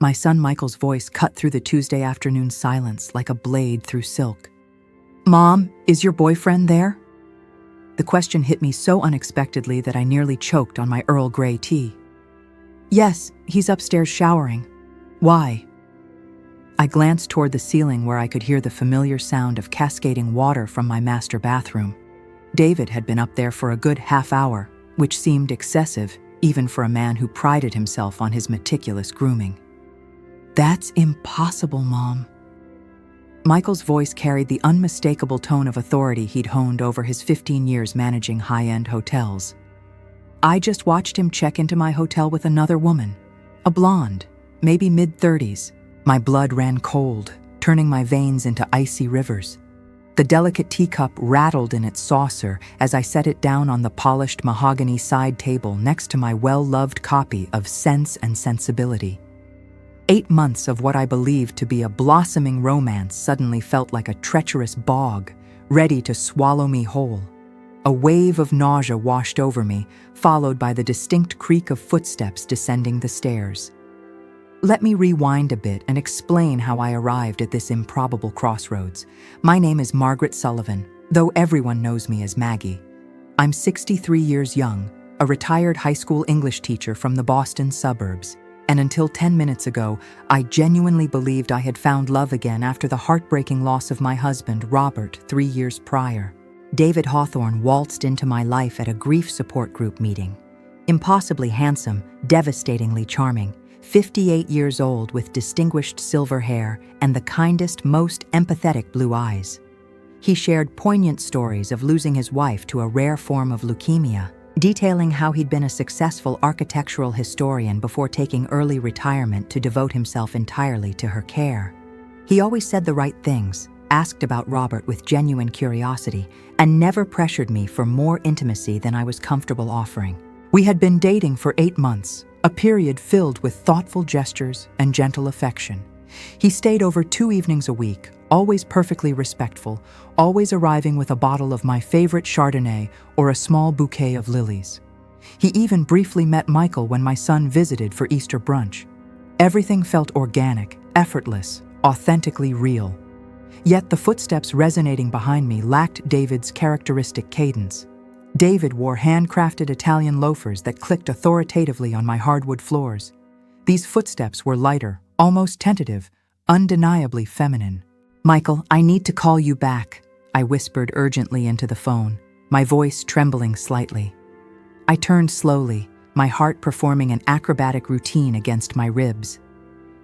My son Michael's voice cut through the Tuesday afternoon silence like a blade through silk. "Mom, is your boyfriend there?" The question hit me so unexpectedly that I nearly choked on my Earl Grey tea. "Yes, he's upstairs showering. Why?" I glanced toward the ceiling where I could hear the familiar sound of cascading water from my master bathroom. David had been up there for a good half hour, which seemed excessive, even for a man who prided himself on his meticulous grooming. "That's impossible, Mom." Michael's voice carried the unmistakable tone of authority he'd honed over his 15 years managing high-end hotels. "I just watched him check into my hotel with another woman, a blonde, maybe mid-30s. My blood ran cold, turning my veins into icy rivers. The delicate teacup rattled in its saucer as I set it down on the polished mahogany side table next to my well-loved copy of Sense and Sensibility. 8 months of what I believed to be a blossoming romance suddenly felt like a treacherous bog, ready to swallow me whole. A wave of nausea washed over me, followed by the distinct creak of footsteps descending the stairs. Let me rewind a bit and explain how I arrived at this improbable crossroads. My name is Margaret Sullivan, though everyone knows me as Maggie. I'm 63 years young, a retired high school English teacher from the Boston suburbs. And until 10 minutes ago, I genuinely believed I had found love again after the heartbreaking loss of my husband, Robert, 3 years prior. David Hawthorne waltzed into my life at a grief support group meeting. Impossibly handsome, devastatingly charming, 58 years old with distinguished silver hair and the kindest, most empathetic blue eyes. He shared poignant stories of losing his wife to a rare form of leukemia, detailing how he'd been a successful architectural historian before taking early retirement to devote himself entirely to her care. He always said the right things, asked about Robert with genuine curiosity, and never pressured me for more intimacy than I was comfortable offering. We had been dating for 8 months, a period filled with thoughtful gestures and gentle affection. He stayed over 2 evenings a week, always perfectly respectful, always arriving with a bottle of my favorite Chardonnay or a small bouquet of lilies. He even briefly met Michael when my son visited for Easter brunch. Everything felt organic, effortless, authentically real. Yet the footsteps resonating behind me lacked David's characteristic cadence. David wore handcrafted Italian loafers that clicked authoritatively on my hardwood floors. These footsteps were lighter, almost tentative, undeniably feminine. "Michael, I need to call you back," I whispered urgently into the phone, my voice trembling slightly. I turned slowly, my heart performing an acrobatic routine against my ribs.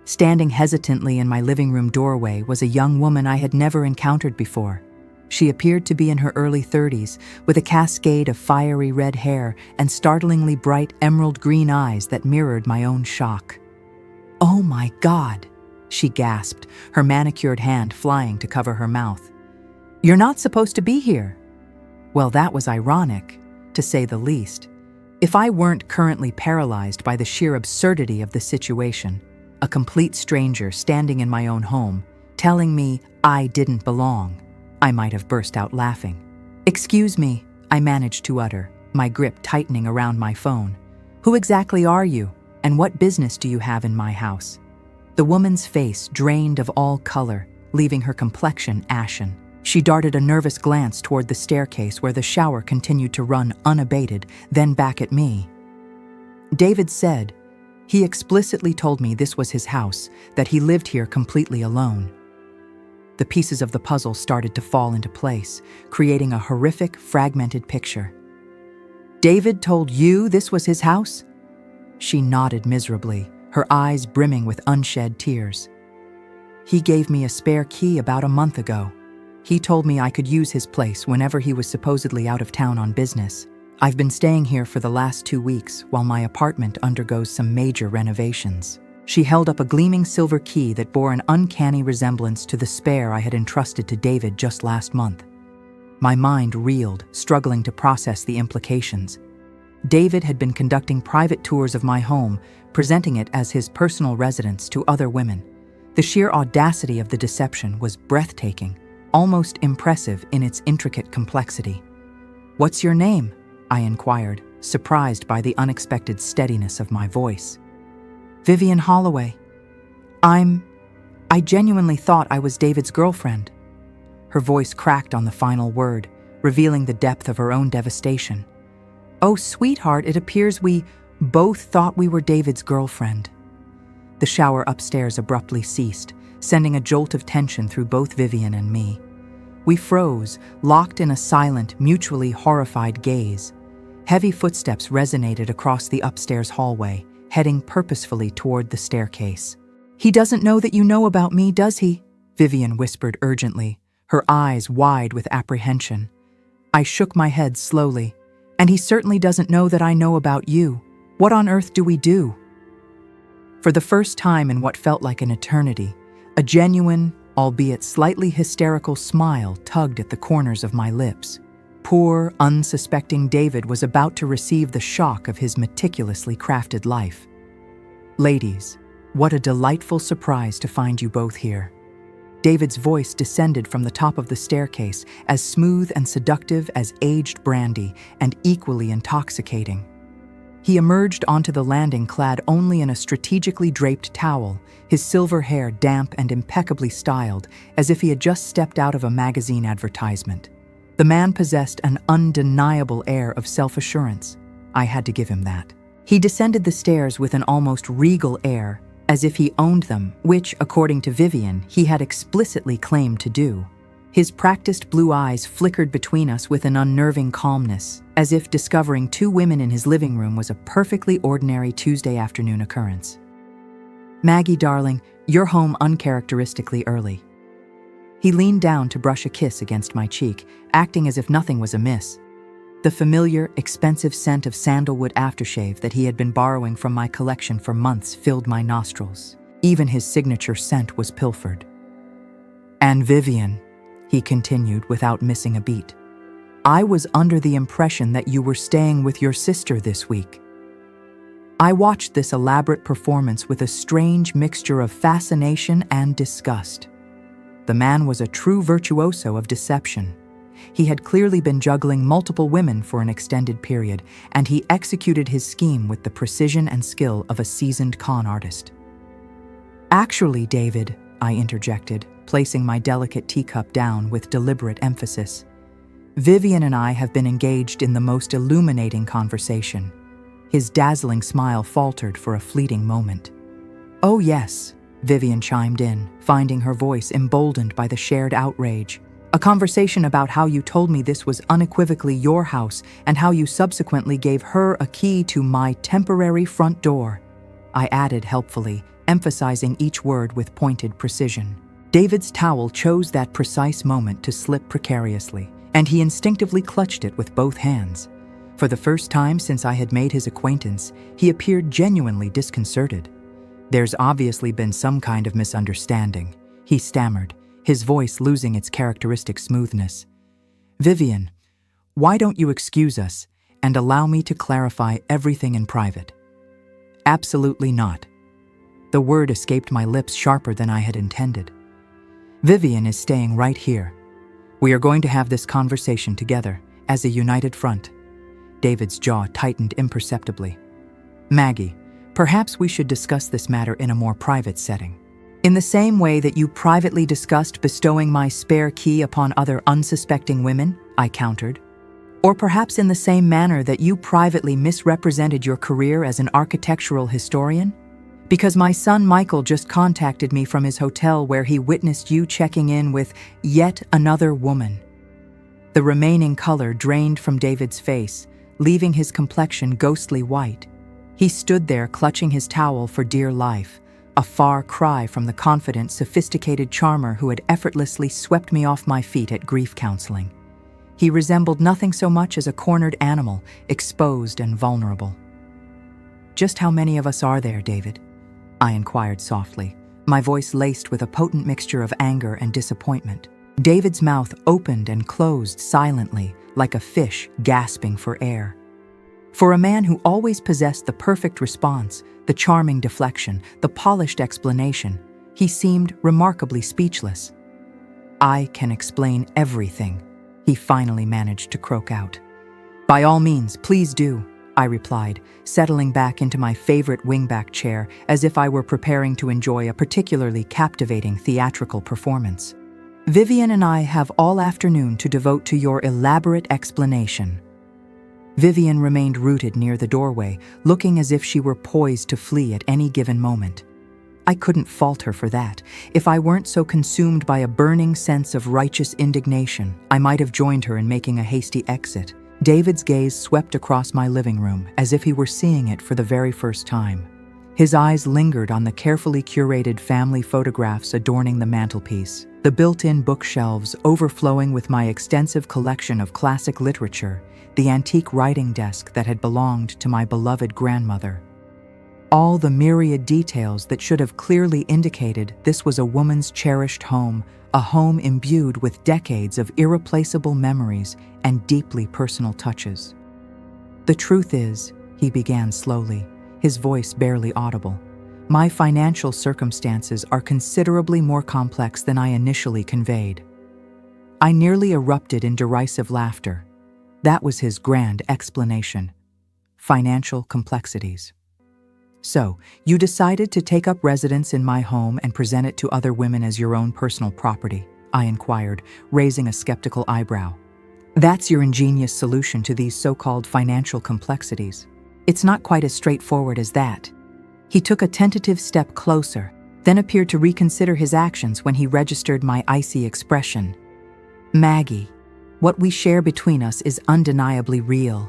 Standing hesitantly in my living room doorway was a young woman I had never encountered before. She appeared to be in her early 30s, with a cascade of fiery red hair and startlingly bright emerald green eyes that mirrored my own shock. "Oh my God," she gasped, her manicured hand flying to cover her mouth. "You're not supposed to be here." Well, that was ironic, to say the least. If I weren't currently paralyzed by the sheer absurdity of the situation, a complete stranger standing in my own home, telling me I didn't belong, I might have burst out laughing. "Excuse me," I managed to utter, my grip tightening around my phone. "Who exactly are you, and what business do you have in my house?" The woman's face drained of all color, leaving her complexion ashen. She darted a nervous glance toward the staircase where the shower continued to run unabated, then back at me. David said, he explicitly told me this was his house, that he lived here completely alone. The pieces of the puzzle started to fall into place, creating a horrific, fragmented picture. "David told you this was his house?" She nodded miserably, her eyes brimming with unshed tears. "He gave me a spare key about a month ago. He told me I could use his place whenever he was supposedly out of town on business. I've been staying here for the last 2 weeks while my apartment undergoes some major renovations." She held up a gleaming silver key that bore an uncanny resemblance to the spare I had entrusted to David just last month. My mind reeled, struggling to process the implications. David had been conducting private tours of my home, presenting it as his personal residence to other women. The sheer audacity of the deception was breathtaking, almost impressive in its intricate complexity. "What's your name?" I inquired, surprised by the unexpected steadiness of my voice. "Vivian Holloway." I genuinely thought I was David's girlfriend." Her voice cracked on the final word, revealing the depth of her own devastation. "Oh, sweetheart, it appears we both thought we were David's girlfriend." The shower upstairs abruptly ceased, sending a jolt of tension through both Vivian and me. We froze, locked in a silent, mutually horrified gaze. Heavy footsteps resonated across the upstairs hallway, heading purposefully toward the staircase. "He doesn't know that you know about me, does he?" Vivian whispered urgently, her eyes wide with apprehension. I shook my head slowly. "And he certainly doesn't know that I know about you. What on earth do we do?" For the first time in what felt like an eternity, a genuine, albeit slightly hysterical smile tugged at the corners of my lips. Poor, unsuspecting David was about to receive the shock of his meticulously crafted life. "Ladies, what a delightful surprise to find you both here." David's voice descended from the top of the staircase, as smooth and seductive as aged brandy, and equally intoxicating. He emerged onto the landing clad only in a strategically draped towel, his silver hair damp and impeccably styled, as if he had just stepped out of a magazine advertisement. The man possessed an undeniable air of self-assurance. I had to give him that. He descended the stairs with an almost regal air, as if he owned them, which, according to Vivian, he had explicitly claimed to do. His practiced blue eyes flickered between us with an unnerving calmness, as if discovering two women in his living room was a perfectly ordinary Tuesday afternoon occurrence. "Maggie, darling, you're home uncharacteristically early." He leaned down to brush a kiss against my cheek, acting as if nothing was amiss. The familiar, expensive scent of sandalwood aftershave that he had been borrowing from my collection for months filled my nostrils. Even his signature scent was pilfered. "And Vivian," he continued without missing a beat, "I was under the impression that you were staying with your sister this week." I watched this elaborate performance with a strange mixture of fascination and disgust. The man was a true virtuoso of deception. He had clearly been juggling multiple women for an extended period, and he executed his scheme with the precision and skill of a seasoned con artist. "Actually, David," I interjected, placing my delicate teacup down with deliberate emphasis, "Vivian and I have been engaged in the most illuminating conversation." His dazzling smile faltered for a fleeting moment. "Oh yes," Vivian chimed in, finding her voice emboldened by the shared outrage. "A conversation about how you told me this was unequivocally your house and how you subsequently gave her a key to my temporary front door," I added helpfully, emphasizing each word with pointed precision. David's towel chose that precise moment to slip precariously, and he instinctively clutched it with both hands. For the first time since I had made his acquaintance, he appeared genuinely disconcerted. "There's obviously been some kind of misunderstanding," he stammered, his voice losing its characteristic smoothness. "Vivian, why don't you excuse us and allow me to clarify everything in private?" "Absolutely not." The word escaped my lips sharper than I had intended. "Vivian is staying right here. We are going to have this conversation together, as a united front." David's jaw tightened imperceptibly. "Maggie, perhaps we should discuss this matter in a more private setting." "In the same way that you privately discussed bestowing my spare key upon other unsuspecting women," I countered. "Or perhaps in the same manner that you privately misrepresented your career as an architectural historian? Because my son Michael just contacted me from his hotel where he witnessed you checking in with yet another woman." The remaining color drained from David's face, leaving his complexion ghostly white. He stood there clutching his towel for dear life, a far cry from the confident, sophisticated charmer who had effortlessly swept me off my feet at grief counseling. He resembled nothing so much as a cornered animal, exposed and vulnerable. "Just how many of us are there, David?" I inquired softly, my voice laced with a potent mixture of anger and disappointment. David's mouth opened and closed silently, like a fish gasping for air. For a man who always possessed the perfect response, the charming deflection, the polished explanation, he seemed remarkably speechless. "I can explain everything," he finally managed to croak out. "By all means, please do," I replied, settling back into my favorite wingback chair as if I were preparing to enjoy a particularly captivating theatrical performance. Vivian and I have all afternoon to devote to your elaborate explanation. Vivian remained rooted near the doorway, looking as if she were poised to flee at any given moment. I couldn't fault her for that. If I weren't so consumed by a burning sense of righteous indignation, I might have joined her in making a hasty exit. David's gaze swept across my living room as if he were seeing it for the very first time. His eyes lingered on the carefully curated family photographs adorning the mantelpiece, the built-in bookshelves overflowing with my extensive collection of classic literature, the antique writing desk that had belonged to my beloved grandmother. All the myriad details that should have clearly indicated this was a woman's cherished home, a home imbued with decades of irreplaceable memories and deeply personal touches. "The truth is," he began slowly, his voice barely audible, "my financial circumstances are considerably more complex than I initially conveyed." I nearly erupted in derisive laughter. That was his grand explanation. Financial complexities. "So, you decided to take up residence in my home and present it to other women as your own personal property?" I inquired, raising a skeptical eyebrow. "That's your ingenious solution to these so-called financial complexities. It's not quite as straightforward as that." He took a tentative step closer, then appeared to reconsider his actions when he registered my icy expression. "Maggie, what we share between us is undeniably real.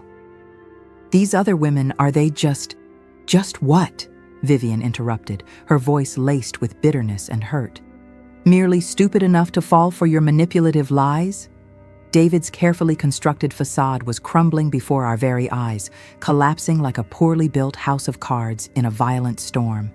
These other women, are they just what?" Vivian interrupted, her voice laced with bitterness and hurt. "Merely stupid enough to fall for your manipulative lies?" David's carefully constructed facade was crumbling before our very eyes, collapsing like a poorly built house of cards in a violent storm.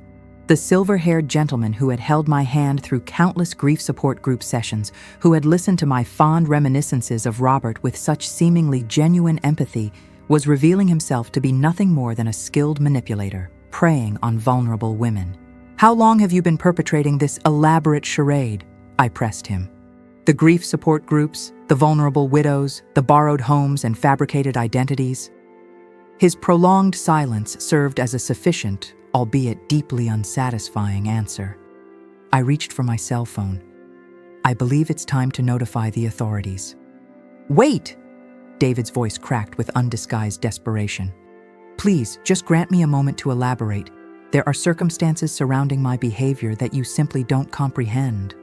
The silver-haired gentleman who had held my hand through countless grief support group sessions, who had listened to my fond reminiscences of Robert with such seemingly genuine empathy, was revealing himself to be nothing more than a skilled manipulator, preying on vulnerable women. "How long have you been perpetrating this elaborate charade?" I pressed him. "The grief support groups, the vulnerable widows, the borrowed homes and fabricated identities?" His prolonged silence served as a sufficient, albeit deeply unsatisfying answer. I reached for my cell phone. "I believe it's time to notify the authorities." "Wait!" David's voice cracked with undisguised desperation. "Please, just grant me a moment to elaborate. There are circumstances surrounding my behavior that you simply don't comprehend."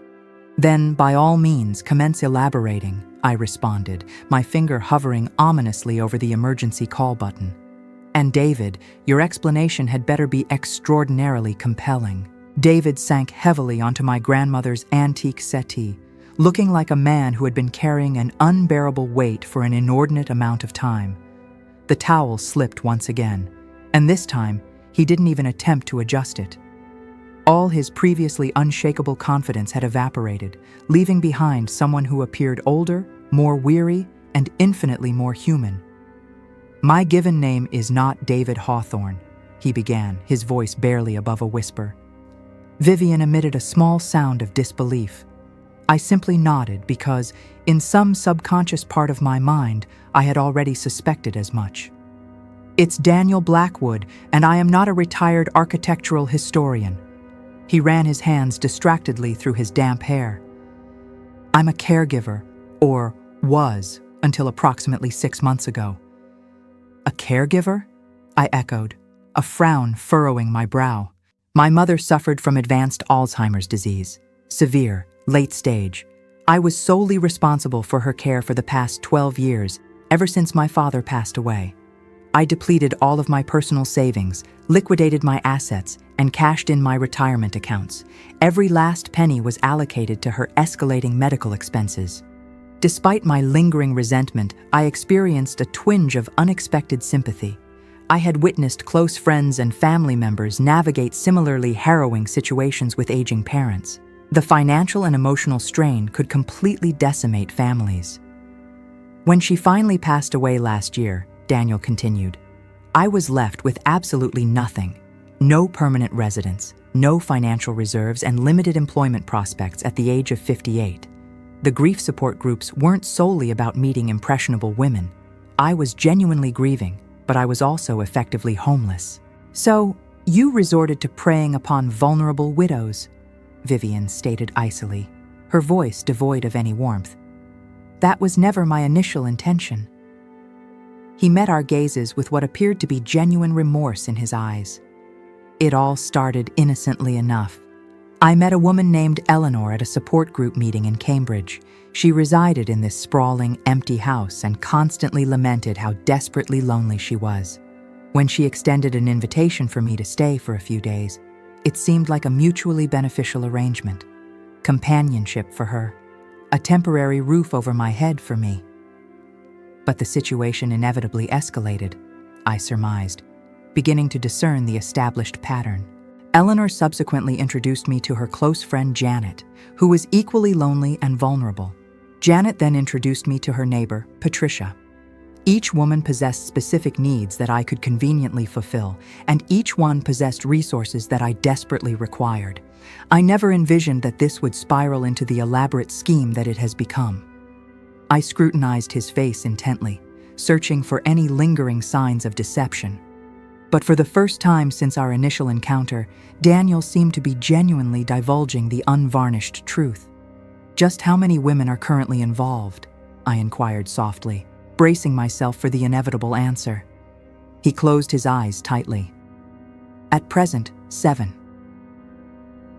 "Then, by all means, commence elaborating," I responded, my finger hovering ominously over the emergency call button. "And David, your explanation had better be extraordinarily compelling." David sank heavily onto my grandmother's antique settee, looking like a man who had been carrying an unbearable weight for an inordinate amount of time. The towel slipped once again, and this time he didn't even attempt to adjust it. All his previously unshakable confidence had evaporated, leaving behind someone who appeared older, more weary, and infinitely more human. "My given name is not David Hawthorne," he began, his voice barely above a whisper. Vivian emitted a small sound of disbelief. I simply nodded because, in some subconscious part of my mind, I had already suspected as much. "It's Daniel Blackwood, and I am not a retired architectural historian." He ran his hands distractedly through his damp hair. "I'm a caregiver, or was, until approximately 6 months ago." "A caregiver?" I echoed, a frown furrowing my brow. "My mother suffered from advanced Alzheimer's disease, severe, late stage. I was solely responsible for her care for the past 12 years, ever since my father passed away. I depleted all of my personal savings, liquidated my assets, and cashed in my retirement accounts. Every last penny was allocated to her escalating medical expenses. Despite my lingering resentment, I experienced a twinge of unexpected sympathy. I had witnessed close friends and family members navigate similarly harrowing situations with aging parents. The financial and emotional strain could completely decimate families. "When she finally passed away last year," Daniel continued, "I was left with absolutely nothing. No permanent residence, no financial reserves, and limited employment prospects at the age of 58. The grief support groups weren't solely about meeting impressionable women. I was genuinely grieving, but I was also effectively homeless. So, you resorted to preying upon vulnerable widows, Vivian stated icily, her voice devoid of any warmth. That was never my initial intention. He met our gazes with what appeared to be genuine remorse in his eyes. It all started innocently enough. I met a woman named Eleanor at a support group meeting in Cambridge. She resided in this sprawling, empty house and constantly lamented how desperately lonely she was. When she extended an invitation for me to stay for a few days, it seemed like a mutually beneficial arrangement. Companionship for her, a temporary roof over my head for me. But the situation inevitably escalated, I surmised, beginning to discern the established pattern. Eleanor subsequently introduced me to her close friend Janet, who was equally lonely and vulnerable. Janet then introduced me to her neighbor, Patricia. Each woman possessed specific needs that I could conveniently fulfill, and each one possessed resources that I desperately required. I never envisioned that this would spiral into the elaborate scheme that it has become. I scrutinized his face intently, searching for any lingering signs of deception. But for the first time since our initial encounter, Daniel seemed to be genuinely divulging the unvarnished truth. "Just how many women are currently involved?" I inquired softly, bracing myself for the inevitable answer. He closed his eyes tightly. "At present, 7.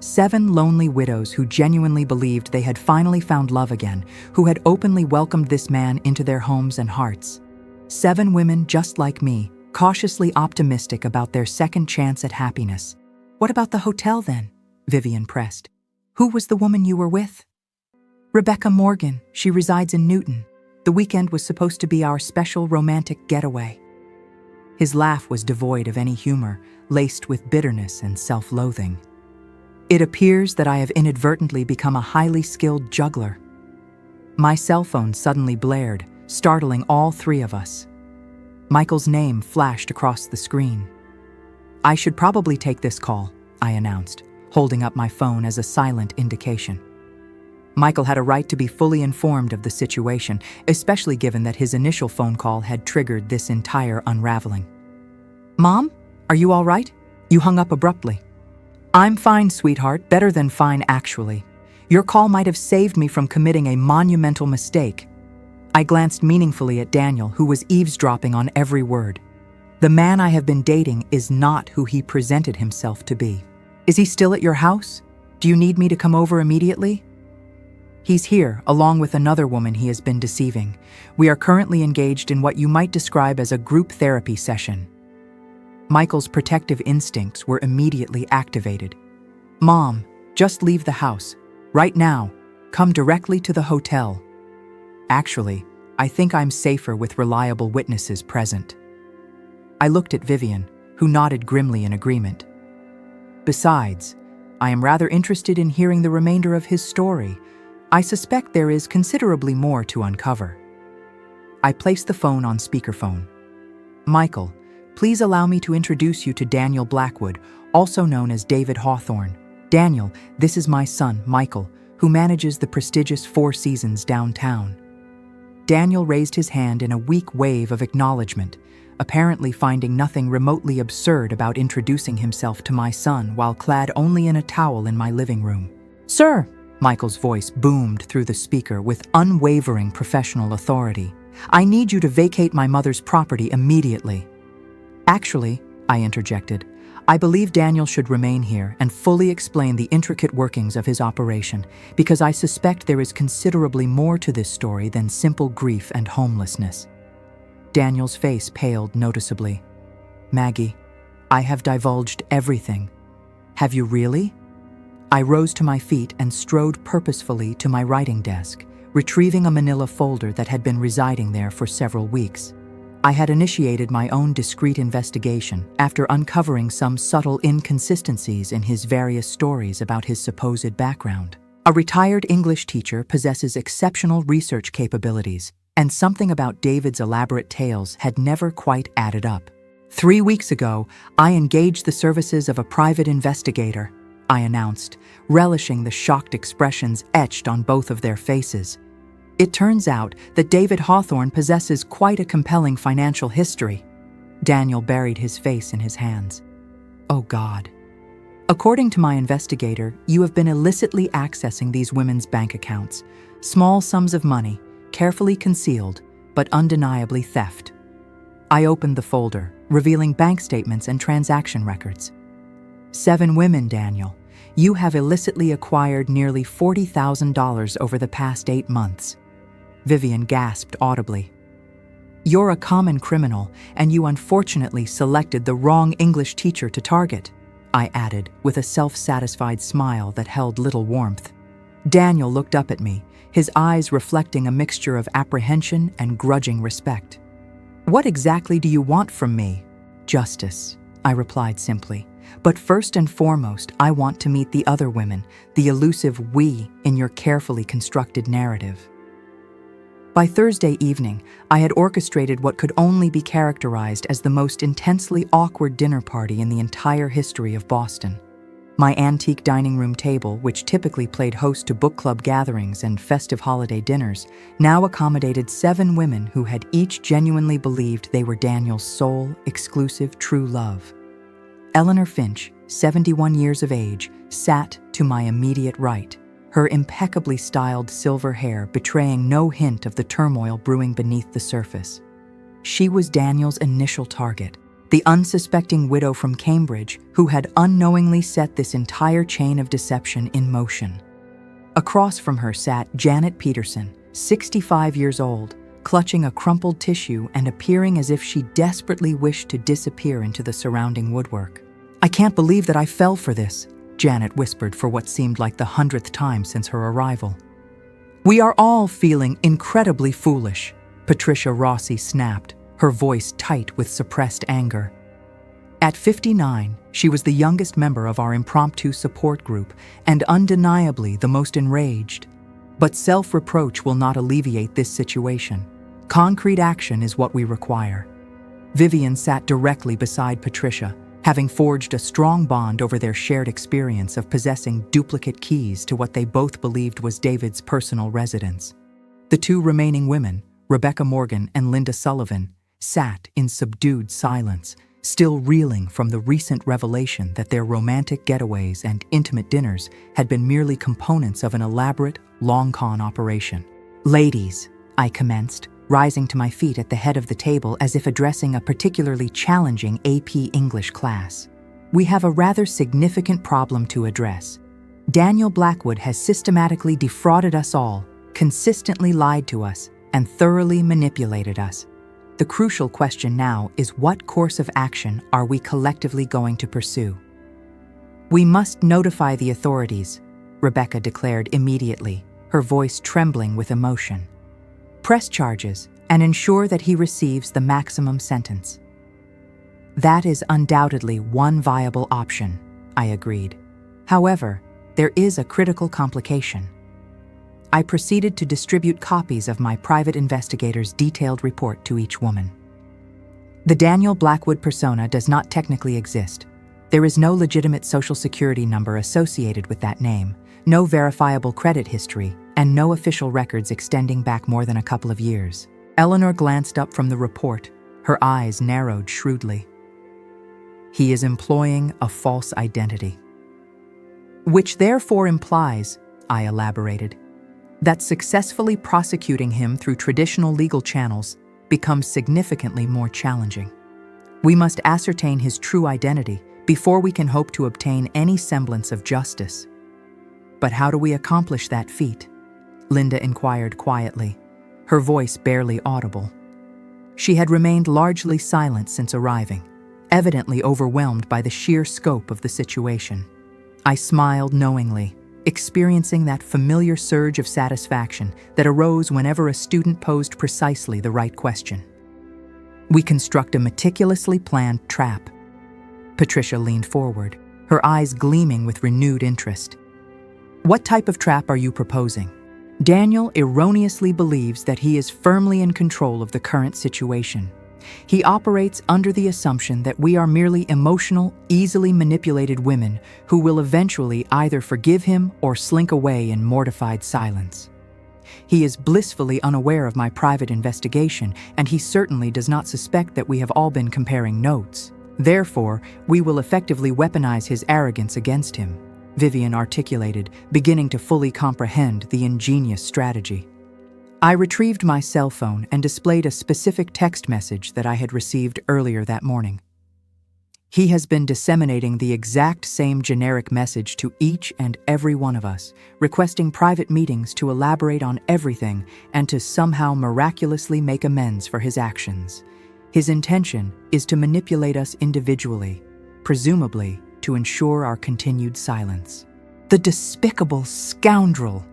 7 lonely widows who genuinely believed they had finally found love again, who had openly welcomed this man into their homes and hearts. 7 women just like me, cautiously optimistic about their second chance at happiness." "What about the hotel then?" Vivian pressed. "Who was the woman you were with?" "Rebecca Morgan. She resides in Newton. The weekend was supposed to be our special romantic getaway." His laugh was devoid of any humor, laced with bitterness and self-loathing. "It appears that I have inadvertently become a highly skilled juggler." My cell phone suddenly blared, startling all 3 of us. Michael's name flashed across the screen. "I should probably take this call," I announced, holding up my phone as a silent indication. Michael had a right to be fully informed of the situation, especially given that his initial phone call had triggered this entire unraveling. "Mom, are you all right?" You hung up abruptly. "I'm fine, sweetheart, better than fine actually. Your call might have saved me from committing a monumental mistake." I glanced meaningfully at Daniel, who was eavesdropping on every word. "The man I have been dating is not who he presented himself to be. Is he still at your house? Do you need me to come over immediately?" "He's here, along with another woman he has been deceiving. We are currently engaged in what you might describe as a group therapy session." Michael's protective instincts were immediately activated. "Mom, just leave the house. Right now. Come directly to the hotel." "Actually, I think I'm safer with reliable witnesses present." I looked at Vivian, who nodded grimly in agreement. "Besides, I am rather interested in hearing the remainder of his story. I suspect there is considerably more to uncover." I placed the phone on speakerphone. "Michael, please allow me to introduce you to Daniel Blackwood, also known as David Hawthorne. Daniel, this is my son, Michael, who manages the prestigious Four Seasons downtown." Daniel raised his hand in a weak wave of acknowledgement, apparently finding nothing remotely absurd about introducing himself to my son while clad only in a towel in my living room. "Sir," Michael's voice boomed through the speaker with unwavering professional authority, "I need you to vacate my mother's property immediately." "Actually," I interjected, "I believe Daniel should remain here and fully explain the intricate workings of his operation, because I suspect there is considerably more to this story than simple grief and homelessness." Daniel's face paled noticeably. "Maggie, I have divulged everything." "Have you really?" I rose to my feet and strode purposefully to my writing desk, retrieving a manila folder that had been residing there for several weeks. I had initiated my own discreet investigation after uncovering some subtle inconsistencies in his various stories about his supposed background. A retired English teacher possesses exceptional research capabilities, and something about David's elaborate tales had never quite added up. 3 weeks ago, I engaged the services of a private investigator, I announced, relishing the shocked expressions etched on both of their faces. It turns out that David Hawthorne possesses quite a compelling financial history. Daniel buried his face in his hands. Oh God. According to my investigator, you have been illicitly accessing these women's bank accounts. Small sums of money, carefully concealed, but undeniably theft. I opened the folder, revealing bank statements and transaction records. 7 women, Daniel. You have illicitly acquired nearly $40,000 over the past 8 months. Vivian gasped audibly. You're a common criminal, and you unfortunately selected the wrong English teacher to target, I added, with a self-satisfied smile that held little warmth. Daniel looked up at me, his eyes reflecting a mixture of apprehension and grudging respect. What exactly do you want from me? Justice, I replied simply. But first and foremost, I want to meet the other women, the elusive we in your carefully constructed narrative. By Thursday evening, I had orchestrated what could only be characterized as the most intensely awkward dinner party in the entire history of Boston. My antique dining room table, which typically played host to book club gatherings and festive holiday dinners, now accommodated 7 women who had each genuinely believed they were Daniel's sole, exclusive, true love. Eleanor Finch, 71 years of age, sat to my immediate right, her impeccably styled silver hair betraying no hint of the turmoil brewing beneath the surface. She was Daniel's initial target, the unsuspecting widow from Cambridge who had unknowingly set this entire chain of deception in motion. Across from her sat Janet Peterson, 65 years old, clutching a crumpled tissue and appearing as if she desperately wished to disappear into the surrounding woodwork. I can't believe that I fell for this, Janet whispered for what seemed like the 100th time since her arrival. We are all feeling incredibly foolish, Patricia Rossi snapped, her voice tight with suppressed anger. At 59, she was the youngest member of our impromptu support group and undeniably the most enraged. But self-reproach will not alleviate this situation. Concrete action is what we require. Vivian sat directly beside Patricia, having forged a strong bond over their shared experience of possessing duplicate keys to what they both believed was David's personal residence. The 2 remaining women, Rebecca Morgan and Linda Sullivan, sat in subdued silence, still reeling from the recent revelation that their romantic getaways and intimate dinners had been merely components of an elaborate, long-con operation. Ladies, I commenced, rising to my feet at the head of the table as if addressing a particularly challenging AP English class. We have a rather significant problem to address. Daniel Blackwood has systematically defrauded us all, consistently lied to us, and thoroughly manipulated us. The crucial question now is what course of action are we collectively going to pursue? We must notify the authorities, Rebecca declared immediately, her voice trembling with emotion. Press charges and ensure that he receives the maximum sentence. That is undoubtedly one viable option, I agreed. However, there is a critical complication. I proceeded to distribute copies of my private investigator's detailed report to each woman. The Daniel Blackwood persona does not technically exist. There is no legitimate social security number associated with that name, no verifiable credit history, and no official records extending back more than a couple of years. Eleanor glanced up from the report, her eyes narrowed shrewdly. He is employing a false identity. Which therefore implies, I elaborated, that successfully prosecuting him through traditional legal channels becomes significantly more challenging. We must ascertain his true identity before we can hope to obtain any semblance of justice. But how do we accomplish that feat? Linda inquired quietly, her voice barely audible. She had remained largely silent since arriving, evidently overwhelmed by the sheer scope of the situation. I smiled knowingly, experiencing that familiar surge of satisfaction that arose whenever a student posed precisely the right question. We construct a meticulously planned trap. Patricia leaned forward, her eyes gleaming with renewed interest. What type of trap are you proposing? Daniel erroneously believes that he is firmly in control of the current situation. He operates under the assumption that we are merely emotional, easily manipulated women who will eventually either forgive him or slink away in mortified silence. He is blissfully unaware of my private investigation, and he certainly does not suspect that we have all been comparing notes. Therefore, we will effectively weaponize his arrogance against him," Vivian articulated, beginning to fully comprehend the ingenious strategy. I retrieved my cell phone and displayed a specific text message that I had received earlier that morning. "He has been disseminating the exact same generic message to each and every one of us, requesting private meetings to elaborate on everything and to somehow miraculously make amends for his actions. His intention is to manipulate us individually, presumably to ensure our continued silence." "The despicable scoundrel!"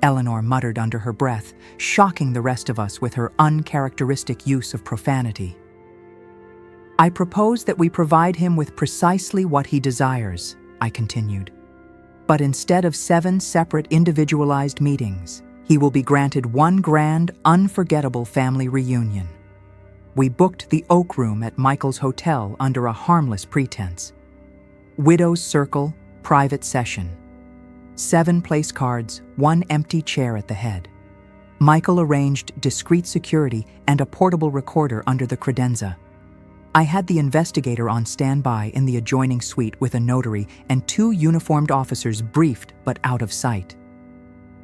Eleanor muttered under her breath, shocking the rest of us with her uncharacteristic use of profanity. "I propose that we provide him with precisely what he desires," I continued. "But instead of 7 separate individualized meetings, he will be granted one grand, unforgettable family reunion. We booked the Oak Room at Michael's hotel under a harmless pretense. Widow's Circle, private session. 7 place cards, 1 empty chair at the head. Michael arranged discreet security and a portable recorder under the credenza. I had the investigator on standby in the adjoining suite with a notary and 2 uniformed officers briefed but out of sight.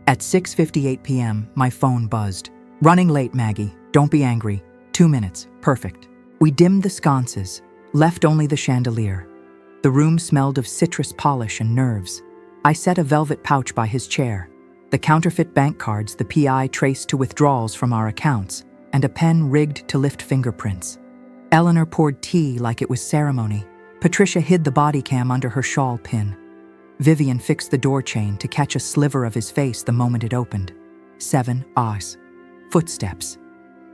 At 6:58 p.m., my phone buzzed. "Running late, Maggie. Don't be angry. 2 minutes. Perfect." We dimmed the sconces, left only the chandelier. The room smelled of citrus polish and nerves. I set a velvet pouch by his chair, the counterfeit bank cards the PI traced to withdrawals from our accounts, and a pen rigged to lift fingerprints. Eleanor poured tea like it was ceremony. Patricia hid the body cam under her shawl pin. Vivian fixed the door chain to catch a sliver of his face the moment it opened. 7 ahs. Footsteps.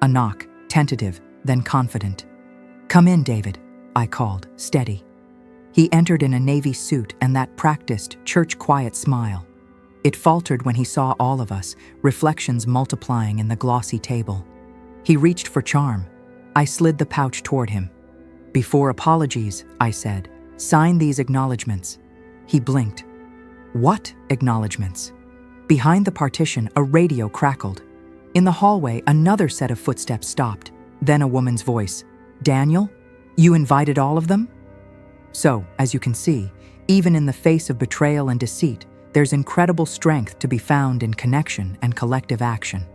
A knock, tentative, then confident. "Come in, David," I called, steady. He entered in a navy suit and that practiced, church-quiet smile. It faltered when he saw all of us, reflections multiplying in the glossy table. He reached for charm. I slid the pouch toward him. "Before apologies," I said, "sign these acknowledgements." He blinked. "What acknowledgements?" Behind the partition, a radio crackled. In the hallway, another set of footsteps stopped. Then a woman's voice. "Daniel, you invited all of them?" So, as you can see, even in the face of betrayal and deceit, there's incredible strength to be found in connection and collective action.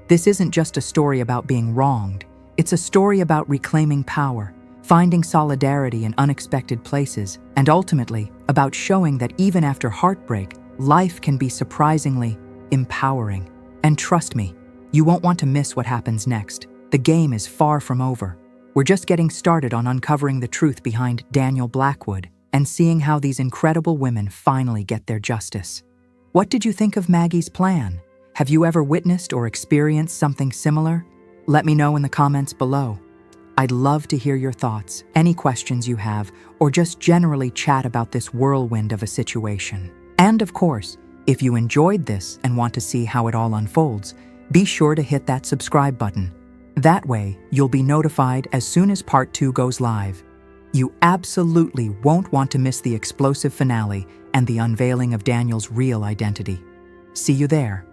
This isn't just a story about being wronged. It's a story about reclaiming power, finding solidarity in unexpected places, and ultimately about showing that even after heartbreak, life can be surprisingly empowering. And trust me, you won't want to miss what happens next. The game is far from over. We're just getting started on uncovering the truth behind Daniel Blackwood and seeing how these incredible women finally get their justice. What did you think of Maggie's plan? Have you ever witnessed or experienced something similar? Let me know in the comments below. I'd love to hear your thoughts, any questions you have, or just generally chat about this whirlwind of a situation. And of course, if you enjoyed this and want to see how it all unfolds, be sure to hit that subscribe button. That way, you'll be notified as soon as part 2 goes live. You absolutely won't want to miss the explosive finale and the unveiling of Daniel's real identity. See you there.